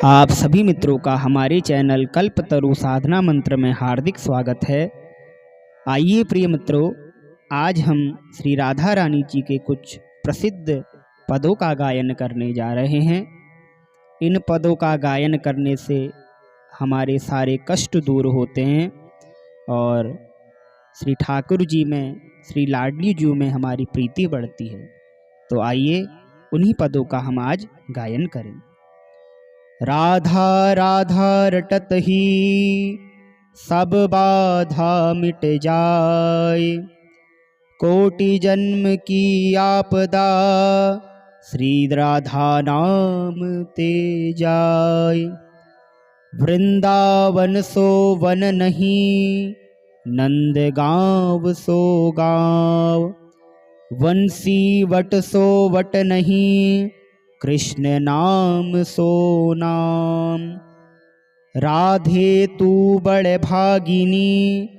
आप सभी मित्रों का हमारे चैनल कल्पतरु साधना मंत्र में हार्दिक स्वागत है। आइए प्रिय मित्रों, आज हम श्री राधा रानी जी के कुछ प्रसिद्ध पदों का गायन करने जा रहे हैं। इन पदों का गायन करने से हमारे सारे कष्ट दूर होते हैं और श्री ठाकुर जी में, श्री लाडली जी में हमारी प्रीति बढ़ती है। तो आइए उन्हीं पदों का हम आज गायन करें। राधा राधा रटत ही सब बाधा मिट जाए, कोटि जन्म की आपदा श्री राधा नाम ते जाय। वृंदावन सो वन नहीं, नंद गाँव सो गाँव, वंशी वट सो वट नहीं, कृष्ण नाम सो नाम। राधे तू बड़ भागिनी,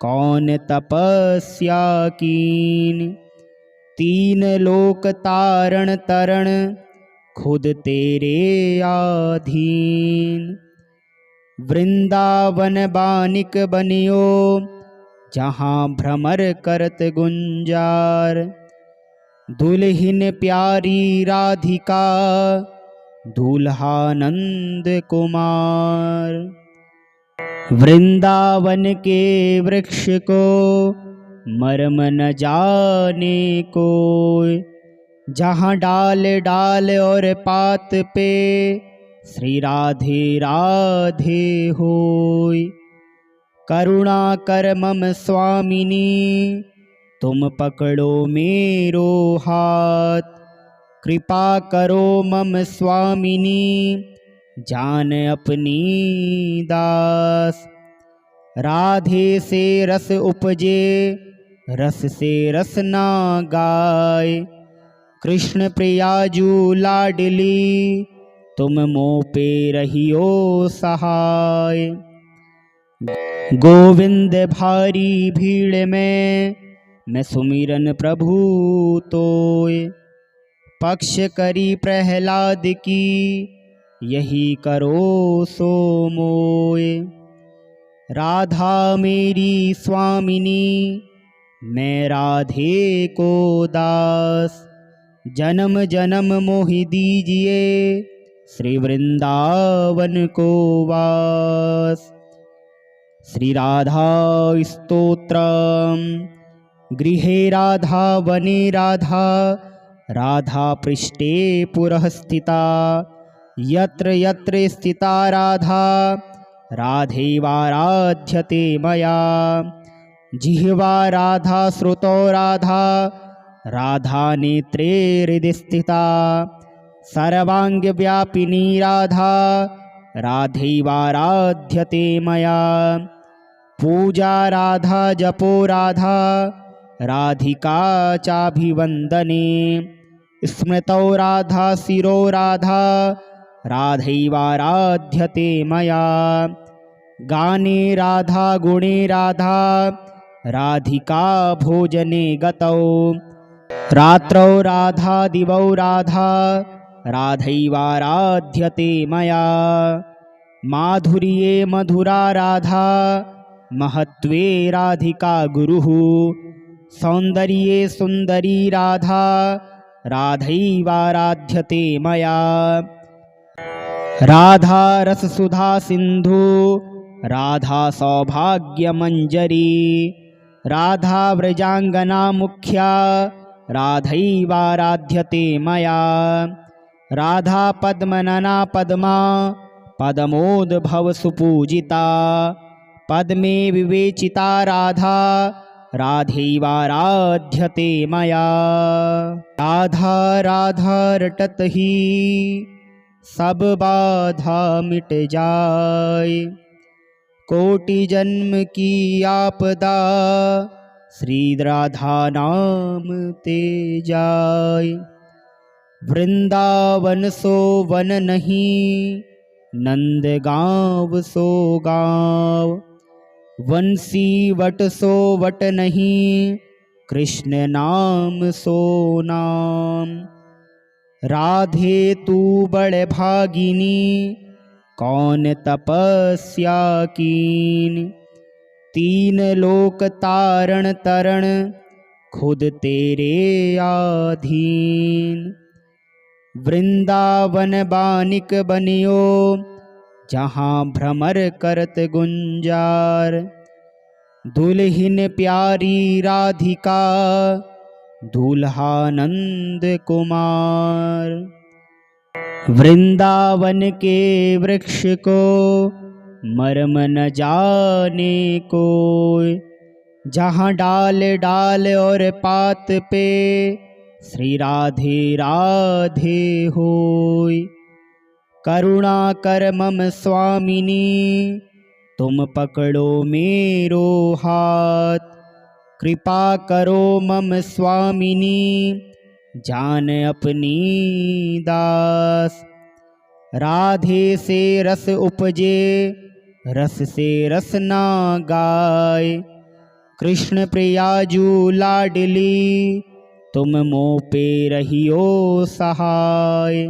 कौन तपस्या कीन, तीन लोक तारण तरण खुद तेरे आधीन। वृंदावन बानिक बनियो, जहाँ भ्रमर करत गुंजार, दुल्हिन प्यारी राधिका दूल्हा नंद कुमार। वृंदावन के वृक्ष को मर्म न जाने कोय, जहाँ डाल डाल और पात पे श्री राधे राधे होय। करुणा कर मम स्वामिनी, तुम पकड़ो मेरो हाथ, कृपा करो मम स्वामिनी, जान अपनी दास। राधे से रस उपजे, रस से रस ना गाय, कृष्ण प्रियाजू लाडली, तुम मोह पे रहियो सहाय। गोविंद भारी भीड़ में मैं सुमिरन प्रभु तोय, पक्ष करी प्रहलाद की यही करो सो मोय। राधा मेरी स्वामिनी, मैं राधे को दास, जन्म जन्म मोहि दीजिए श्री वृंदावन को वास। श्री राधा स्तोत्रम। गृहे राधा वने राधा, राधा पृष्ठे पुरः स्थिता, यत्र यत्र स्थिता राधा राधैवाराध्यते मया। जिह्वा राधा श्रुतौ राधा, राधा नेत्रे हृदि स्थिता, सर्वांग व्यापिनी राधा राधैवाराध्यते मया। पूजा राधा जपो राधा, राधिका चाभिवंदने, स्मृतौ राधा शिरो राधा राधैवाराध्यते मया। गाने राधा गुणे राधा, राधिका भोजने गतौ, रात्रौ राधा दिवौ राधा राधैवाराध्यते मया। माधुर्ये मधुरा राधा, महत्त्वे राधिका गुरुः, सौंदर्ये सुंदरी राधा राधैवाराध्यते मया। राधा रस सुधा सिंधु, राधा सौभाग्य मंजरी, राधा व्रजांगना मुख्या राधैवाराध्यते मया। राधा पद्मनना पद्मा, पद्मोद्भव सुपूजिता, पद्मे विवेचिता राधा राधैवाराध्यते मया। राधा राधा रटत ही सब बाधा मिट जाए, कोटि जन्म की आपदा श्री राधा नाम ते जाय। वृंदावन सो वन नहीं, नंद गाँव सो गाँव, वंशी वट सो वट नहीं, कृष्ण नाम सो नाम। राधे तू बड़ भागिनी, कौन तपस्या कीन। तीन लोक तारण तरण खुद तेरे आधीन। वृंदावन बानिक बनियो जहाँ भ्रमर करत गुंजार। दुल्हिन प्यारी राधिका दूल्हा नंद कुमार। वृंदावन के वृक्ष को मर्म न जाने कोय। जहाँ डाल डाल और पात पे श्री राधे राधे होय। करुणा कर मम स्वामिनी तुम पकड़ो मेरो हाथ। कृपा करो मम स्वामिनी जान अपनी दास। राधे से रस उपजे रस से रस ना गाय। कृष्ण प्रियाजू लाडली तुम मोह पे रहियो सहाय।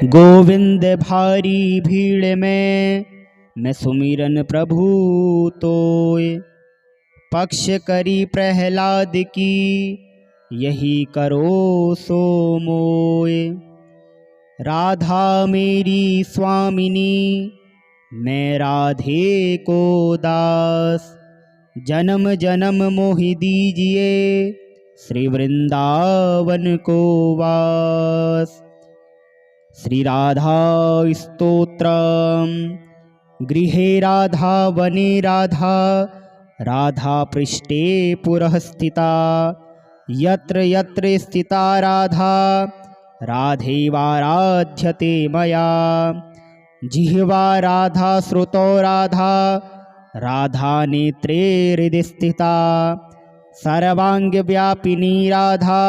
गोविंद भारी भीड़ में मैं सुमिरन प्रभु तोय। पक्ष करी प्रहलाद की यही करो सो मोय। राधा मेरी स्वामिनी मैं राधे को दास। जन्म जन्म मोहि दीजिए श्री वृंदावन को वास। श्री राधा स्तोत्रम। गृहे राधा वने राधा राधा पृष्ठे पुरः स्थिता। यत्र यत्र स्थिता राधा राधैवाराध्यते मया। जिह्वा राधा श्रुतौ राधा राधा नेत्रे हृदि स्थिता। सर्वांग व्यापिनी राधा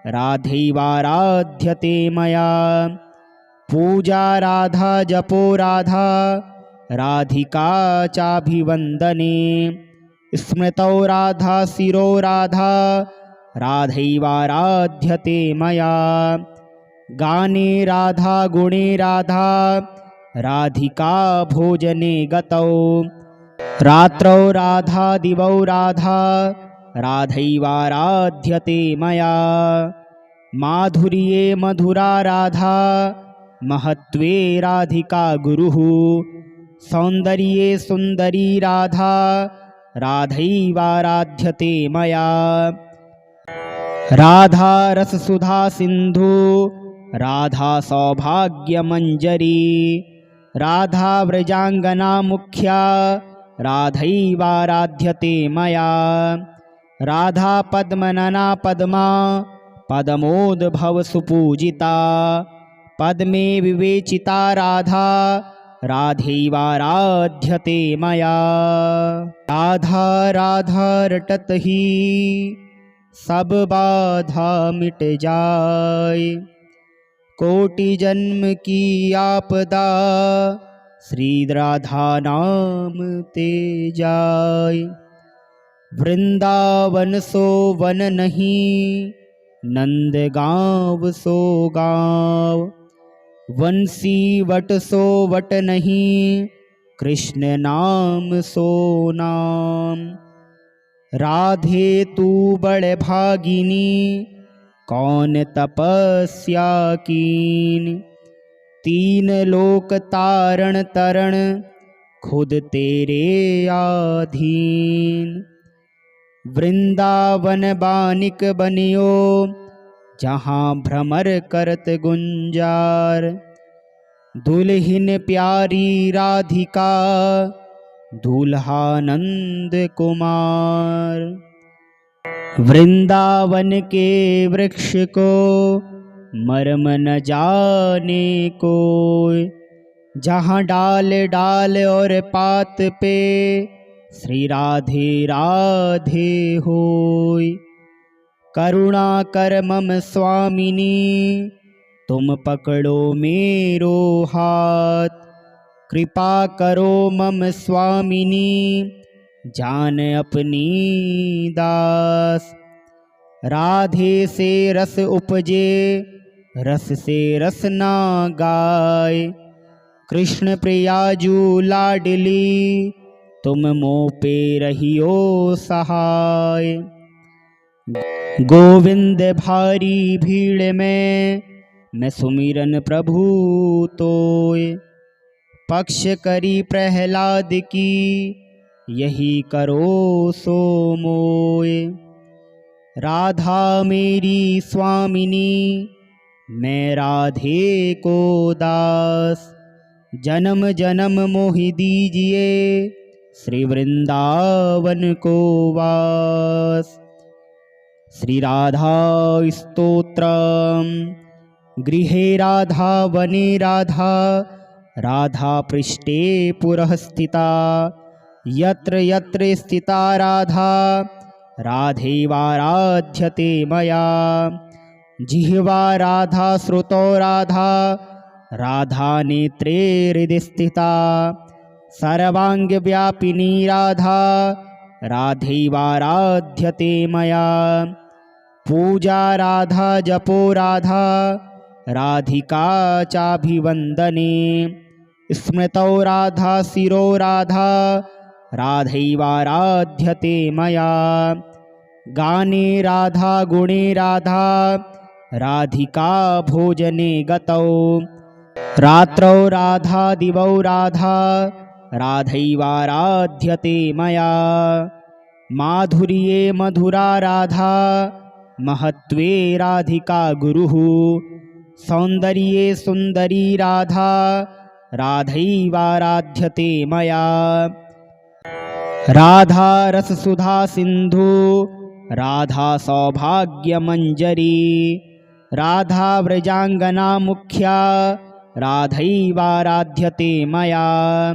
राधैवाराध्यते मया। पूजा राधा जपो राधा राधिका चाभिवंदने। स्मृतौ राधा शिरो राधा राधैवाराध्यते मया। गाने राधा गुणे राधा राधिका भोजने गतौ। रात्रौ राधा दिवौ राधा राधैवाराध्यते मया। माधुर्ये मधुरा राधा महत्त्वे राधिका गुरुः। सौंदर्ये सुंदरी राधा राधैवाराध्यते मया। राधा रस सुधा सिंधु राधा सौभाग्य मंजरी। राधा व्रजांगना मुख्या राधैवाराध्यते मया। राधा पद्मनना पद्मा पद्मोद भव सुपूजिता। पद्मे विवेचिता राधा राधैवाराध्यते मया। राधा राधा रटत ही सब बाधा मिट जाय। कोटि जन्म की आपदा श्री राधा नाम ते जाय। वृंदावन सो वन नहीं नंद गाँव सो गाँव। वंशी वट सो वट नहीं कृष्ण नाम सो नाम। राधे तू बड़ भागिनी कौन तपस्या कीन। तीन लोक तारण तरण खुद तेरे आधीन। वृंदावन बानिक बनियो जहाँ भ्रमर करत गुंजार। दुल्हिन प्यारी राधिका दूल्हा नंद कुमार। वृंदावन के वृक्ष को मर्म न जाने कोय। जहाँ डाल डाल और पात पे श्री राधे राधे होय। करुणा कर मम स्वामिनी तुम पकड़ो मेरो हाथ। कृपा करो मम स्वामिनी जान अपनी दास। राधे से रस उपजे रस से रस ना गाय। कृष्ण प्रियाजू लाडली तुम मोह पे रहियो सहाय। गोविंद भारी भीड़ में मैं सुमिरन प्रभु तोय। पक्ष करी प्रहलाद की यही करो सो मोय। राधा मेरी स्वामिनी मैं राधे को दास। जन्म जन्म मोहि दीजिए श्री वृंदावन को वास। श्री राधा स्तोत्रम। गृहे राधा वने राधा राधा पृष्ठे पुरः स्थिता। यत्र यत्र स्थिता राधा राधैवाराध्यते मया। जिह्वा राधा श्रुतौ राधा राधा नेत्रे हृदि स्थिता। सर्वांग व्यापिनी राधा राधैवाराध्यते मया। पूजा राधा जपो राधा राधिका चाभिवंदने। स्मृतौ राधा शिरो राधा राधैवाराध्यते मया। गाने राधा गुणे राधा राधिका भोजने गतौ। रात्रौ राधा दिवौ राधा राधैवाराध्यते मया। माधुर्ये मधुरा राधा महत्त्वे राधिका गुरुः। सौन्दर्ये सुन्दरी राधा राधैवाराध्यते मया। राधा रस सुधा सिंधु राधा सौभाग्य मंजरी। राधा व्रजांगना मुख्या राधैवाराध्यते मया।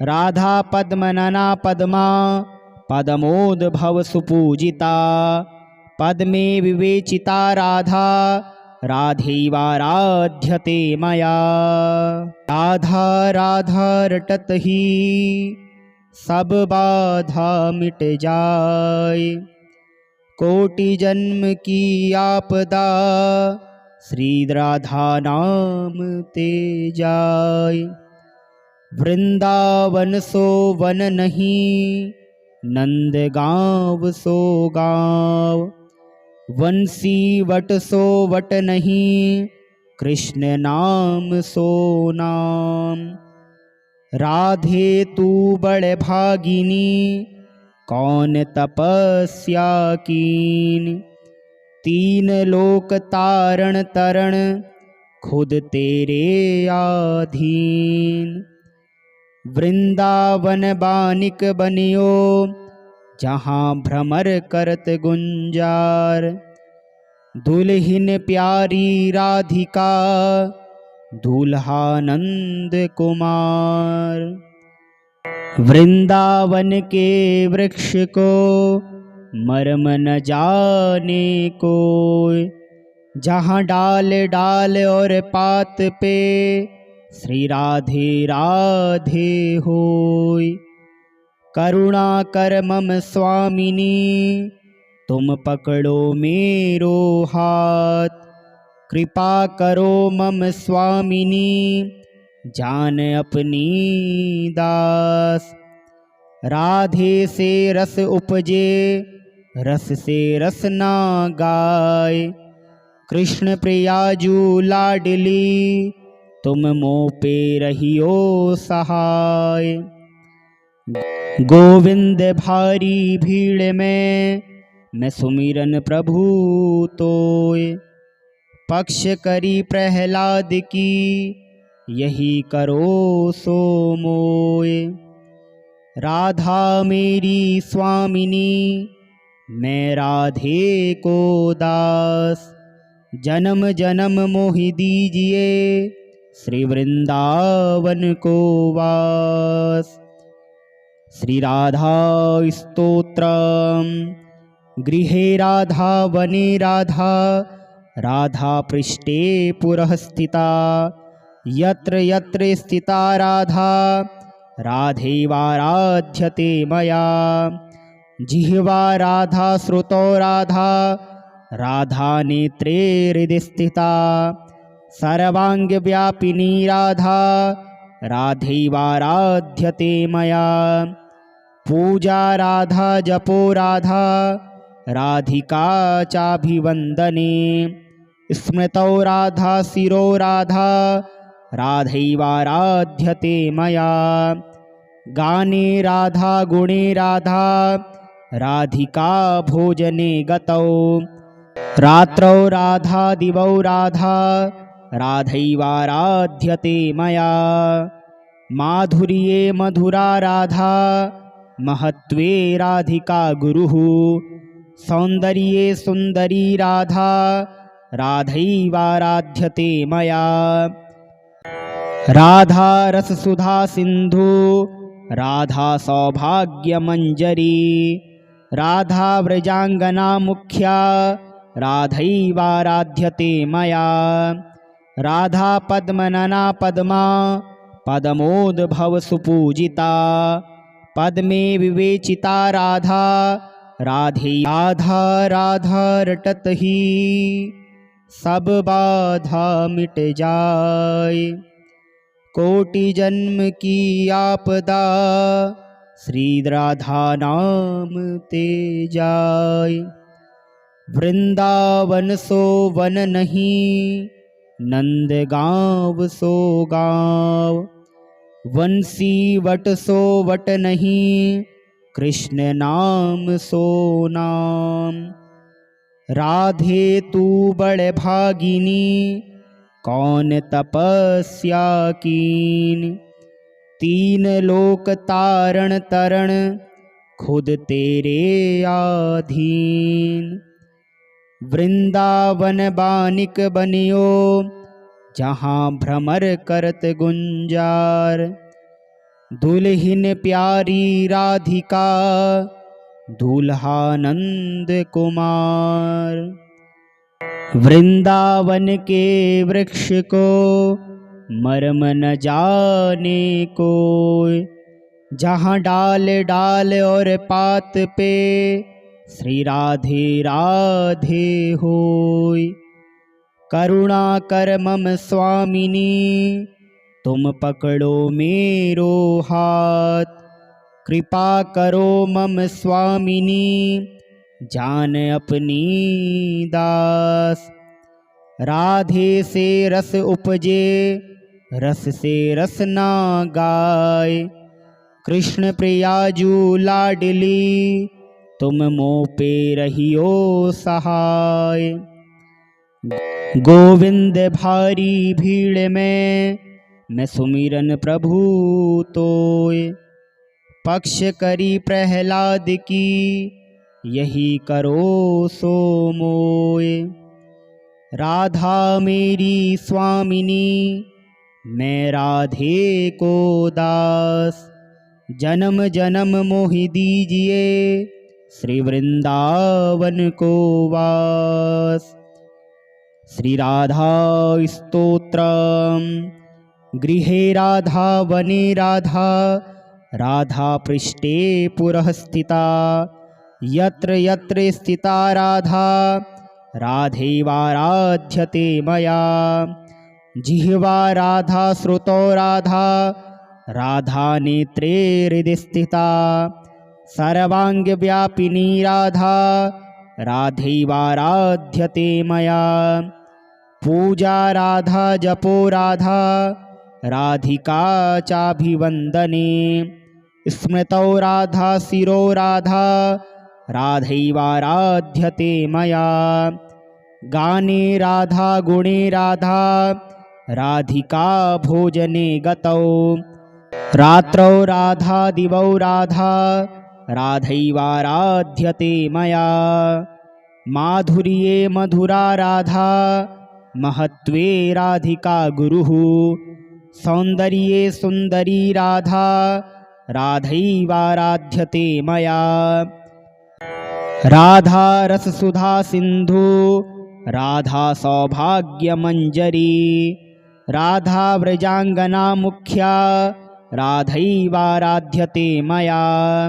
राधा पद्मनना पद्मा पद्मोद्भव सुपूजिता। पद्मे विवेचिता राधा राधैवाराध्यते मया। राधा राधा रटत ही सब बाधा मिट जाए। कोटि जन्म की आपदा श्री राधा नाम ते जाय। वृंदावन सो वन नहीं नंद गाँव सो गाँव। वंशी वट सो वट नहीं कृष्ण नाम सो नाम। राधे तू बड़ भागिनी कौन तपस्या कीन। तीन लोक तारण तरण खुद तेरे आधीन। वृंदावन बानिक बनियो जहाँ भ्रमर करत गुंजार। दुल्हिन प्यारी राधिका दूल्हा नंद कुमार। वृंदावन के वृक्ष को मर्म न जाने कोय। जहाँ डाल डाल और पात पे श्री राधे राधे होय। करुणा कर मम स्वामिनी तुम पकड़ो मेरो हाथ। कृपा करो मम स्वामिनी जान अपनी दास। राधे से रस उपजे रस से रस ना गाय। कृष्ण प्रियाजू लाडली तुम मोह पे रहियो सहाय। गोविंद भारी भीड़ में मैं सुमिरन प्रभु तोय। पक्ष करी प्रहलाद की यही करो सो मोय। राधा मेरी स्वामिनी मैं राधे को दास। जन्म जन्म मोहि दीजिए श्री वृंदावन को वास। श्री राधा स्तोत्रम। गृहे राधा वने राधा राधा पृष्ठे पुरः स्थिता। यत्र यत्र स्थिता राधा राधैवाराध्यते मया। जिह्वा राधा श्रुतौ राधा राधा नेत्रे हृदि स्थिता। सर्वांग व्यापिनी राधा राधैवाराध्यते मया। पूजा राधा जपो राधा राधिका चाभिवन्दने। स्मृतौ राधा शिरो राधा राधैवाराध्यते मया। गाने राधा गुणे राधा राधिका भोजने गतौ। रात्रौ राधा दिवौ राधा राधैवाराध्यते मया। माधुर्ये मधुरा राधा महत्त्वे राधिका गुरुः। सौन्दर्ये सुन्दरी राधा राधैवाराध्यते मया। राधा रससुधा सिन्धु राधा सौभाग्यमञ्जरी। राधा व्रजाङ्गना मुख्या राधैवाराध्यते मया। राधा पद्मनना पद्मा पद्मोद्भव सुपूजिता। पद्मे विवेचिता राधा राधे। राधा राधा रटत ही सब बाधा मिट जाए। कोटि जन्म की आपदा श्री राधा नाम ते जाय। वृंदावन सो वन नहीं नंद गाँव सो गाँव। वंशी वट सो वट नहीं कृष्ण नाम सो नाम। राधे तू बड़ भागिनी कौन तपस्या कीन। तीन लोक तारण तरण खुद तेरे आधीन। वृंदावन बानिक बनियो जहाँ भ्रमर करत गुंजार। दुल्हिन प्यारी राधिका दूल्हा नंद कुमार। वृंदावन के वृक्ष को मर्म न जाने कोय। जहाँ डाल डाल और पात पे श्री राधे राधे होय। करुणा कर मम स्वामिनी तुम पकड़ो मेरो हाथ। कृपा करो मम स्वामिनी जान अपनी दास। राधे से रस उपजे रस से रस ना गाय। कृष्ण प्रियाजू लाडली तुम मोह पे रहियो सहाय। गोविंद भारी भीड़ में मैं सुमिरन प्रभु तोय। पक्ष करी प्रहलाद की यही करो सो मोय। राधा मेरी स्वामिनी मैं राधे को दास। जन्म जन्म मोहि दीजिए श्री वृंदावन को वास। श्री राधा स्तोत्रम। गृहे राधा वने राधा राधा पृष्ठे पुरः स्थिता। यत्र यत्र स्थिता राधा राधैवाराध्यते मया। जिह्वा राधा श्रुतौ राधा राधा नेत्रे हृदि स्थिता। सर्वांग व्यापिनी राधा राधैवाराध्यते मया। पूजा राधा जपो राधा राधिका चाभिवन्दने। स्मृतौ राधा शिरो राधा राधैवाराध्यते मया। गाने राधा गुणे राधा राधिका भोजने गतौ। रात्रौ राधा दिवौ राधा राधैवाराध्यते मया। माधुर्ये मधुरा राधा महत्त्वे राधिका गुरुः। सौन्दर्ये सुन्दरी राधा राधैवाराध्यते मया। राधा रससुधा सिन्धु राधा सौभाग्यमञ्जरी। राधा व्रजाङ्गना मुख्या राधैवाराध्यते मया।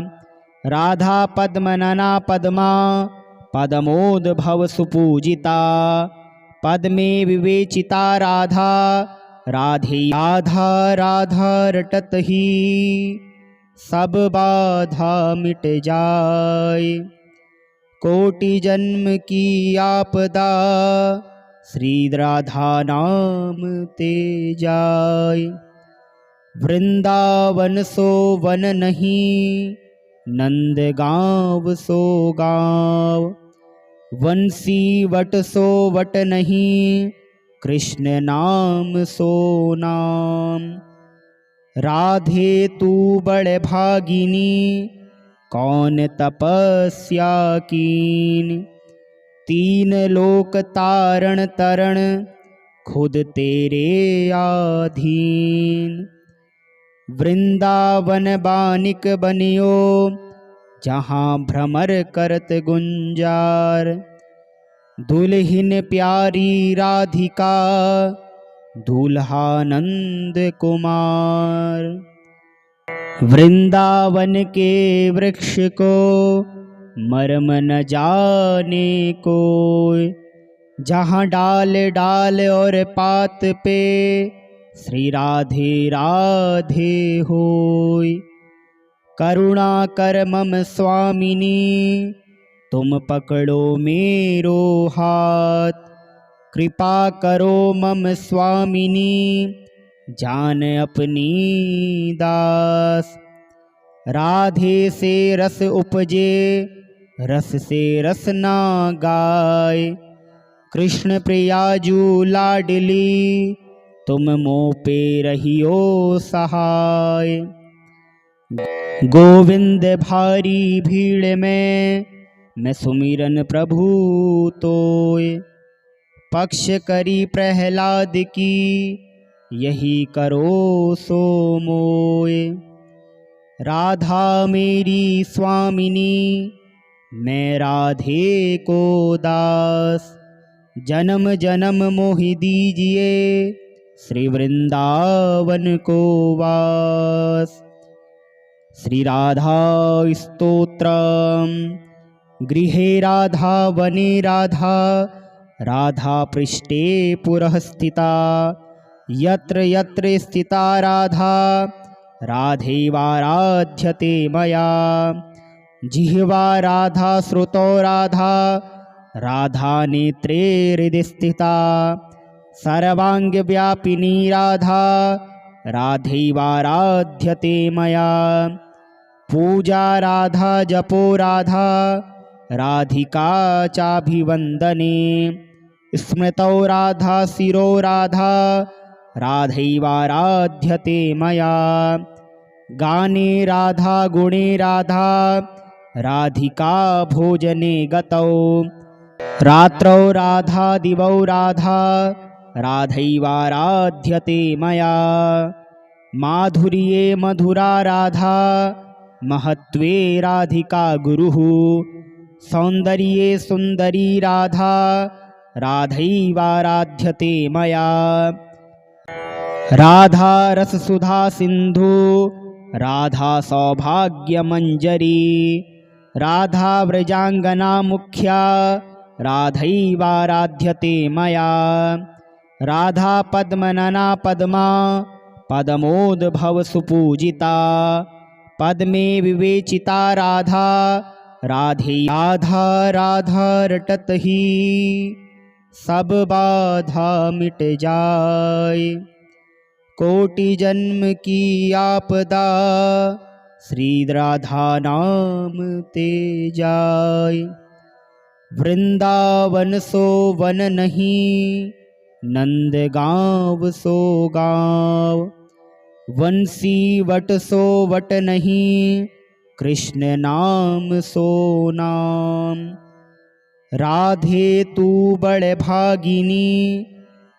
राधा पद्मनना पद्मा पद्मोद्भव सुपूजिता। पद्मे विवेचिता राधा राधे राधा राधा रटत ही सब बाधा मिट जाए। कोटि जन्म की आपदा श्री राधा नाम ते जाए। वृंदावन सो वन नहीं, नंद गाँव सो गाँव। वंशी वट सो वट नहीं, कृष्ण नाम सो नाम। राधे तू बड़ भागिनी, कौन तपस्या कीन। तीन लोक तारण तरण, खुद तेरे आधीन। वृंदावन बानिक बनियो, जहाँ भ्रमर करत गुंजार। दुल्हिन प्यारी राधिका, दूल्हा नंद कुमार। वृंदावन के वृक्ष को मर्म न जाने कोय। जहाँ डाल डाल और पात पे श्री राधे राधे होय। करुणा कर मम स्वामिनी, तुम पकड़ो मेरो हाथ। कृपा करो मम स्वामिनी, जान अपनी दास। राधे से रस उपजे, रस से रस ना गाय। कृष्ण प्रियाजू लाडली, तुम मोह पे रहियो सहाय। गोविंद भारी भीड़ में, मैं सुमिरन प्रभु तोय। पक्ष करी प्रहलाद की, यही करो सो मोय। राधा मेरी स्वामिनी, मैं राधे को दास। जन्म जन्म मोहि दीजिए, श्री वृंदावन को वास। श्री राधा स्तोत्रम। गृहे राधा वने राधा, राधा पृष्ठे पुरः स्थिता। यत्र यत्र स्थिता राधा, राधैवाराध्यते मया। जिह्वा राधा श्रुतौ राधा, राधा नेत्रे हृदि स्थिता। सर्वांग व्यापिनी राधा, राधैवाराध्यते मया। पूजा राधा जपो राधा, राधिका चाभिवंदने। स्मृतौ राधा शिरो राधा, राधैवाराध्यते मया। गाने राधा गुणे राधा, राधिका भोजने गतौ। रात्रौ राधा दिवौ राधा, राधैवाराध्यते मया। माधुर्ये मधुरा राधा, महत्त्वे राधिका गुरुः। सौन्दर्ये सुन्दरी राधा, राधैवाराध्यते मया। राधा रस सुधा सिंधु, राधा सौभाग्य मंजरी। राधा व्रजांगना मुख्या, राधैवाराध्यते मया। राधा पद्मनना पद्मा, पद्मोद्भव सुपूजिता। पद्मे विवेचिता राधा, राधे राधा राधा रटत ही सब बाधा मिट जाए। कोटि जन्म की आपदा, श्री राधा नाम ते जाय। वृंदावन सो वन नहीं, नंद गाँव सो गाँव। वंशी वट सो वट नहीं, कृष्ण नाम सो नाम। राधे तू बड़ भागिनी,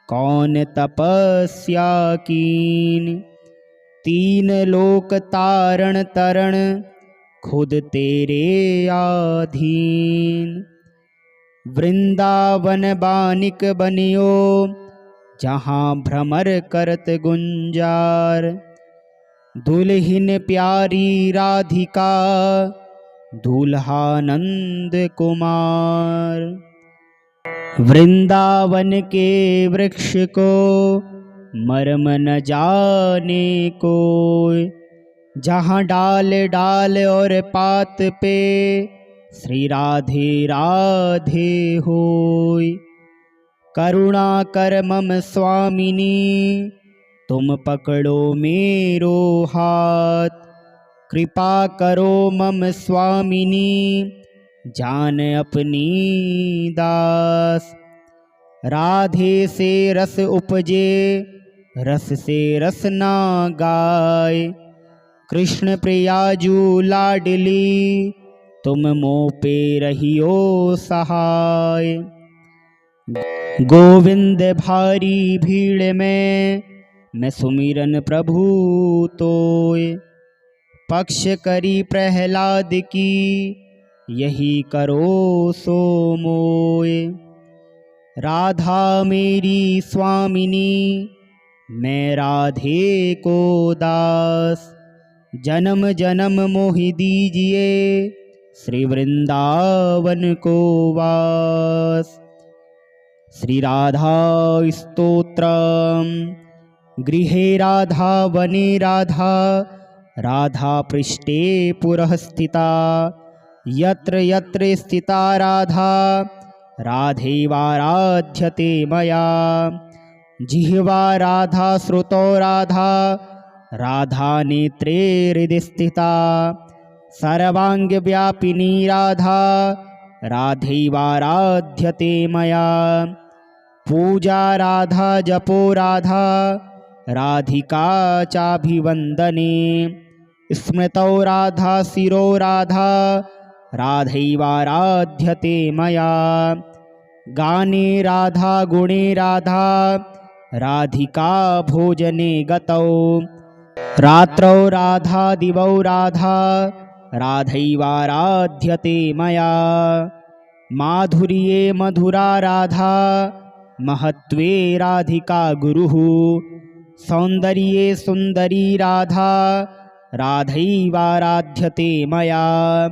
कौन तपस्या कीन। तीन लोक तारण तरण, खुद तेरे आधीन। वृंदावन बानिक बनियो, जहाँ भ्रमर करत गुंजार। दुल्हिन प्यारी राधिका, दूल्हा नंद कुमार। वृंदावन के वृक्ष को मर्म न जाने कोय। जहाँ डाल डाल और पात पे श्री राधे राधे होय। करुणा कर मम स्वामिनी तुम पकड़ो मेरो हाथ। कृपा करो मम स्वामिनी जान अपनी दास। राधे से रस उपजे रस से रस ना गाय। कृष्ण प्रियाजू लाडली तुम मोह पे रहियो सहाय। गोविंद भारी भीड़ में मैं सुमिरन प्रभु तोय। पक्ष करी प्रहलाद की यही करो सो मोय। राधा मेरी स्वामिनी मैं राधे को दास। जन्म जन्म मोहि दीजिए श्री वृंदावन को वास। श्री राधा स्तोत्रम। गृहे राधा वने राधा राधा पृष्ठे पुरः स्थिता। यत्र यत्र स्थिता राधा राधैवाराध्यते मया। जिह्वा राधा श्रुतौ राधा राधा नेत्रे हृदि स्थिता। सर्वांग व्यापिनी राधा राधैवाराध्यते मया। पूजा राधा जपो राधा राधिका चाभिवंदने। स्मृतौ राधा शिरो राधा राधैवाराध्यते मया। गाने राधा गुणे राधा राधिका भोजने गतौ। रात्रौ राधा दिवौ राधा राधैवाराध्यते मया। माधुर्ये मधुरा राधा महत्त्वे राधिका गुरुः। सौन्दर्ये सुन्दरी राधा राधैवाराध्यते मया।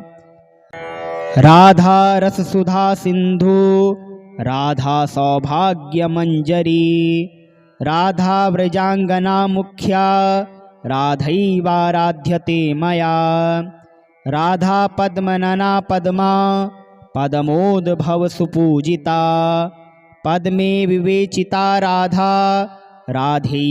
राधा रस सुधा सिंधु राधा सौभाग्य मंजरी। राधा व्रजांगना मुख्या राधैवाराध्यते मया। राधा पद्मनना पद्मा पद्मोद्भव सुपूजिता। पद्मे विवेचिता राधा राधे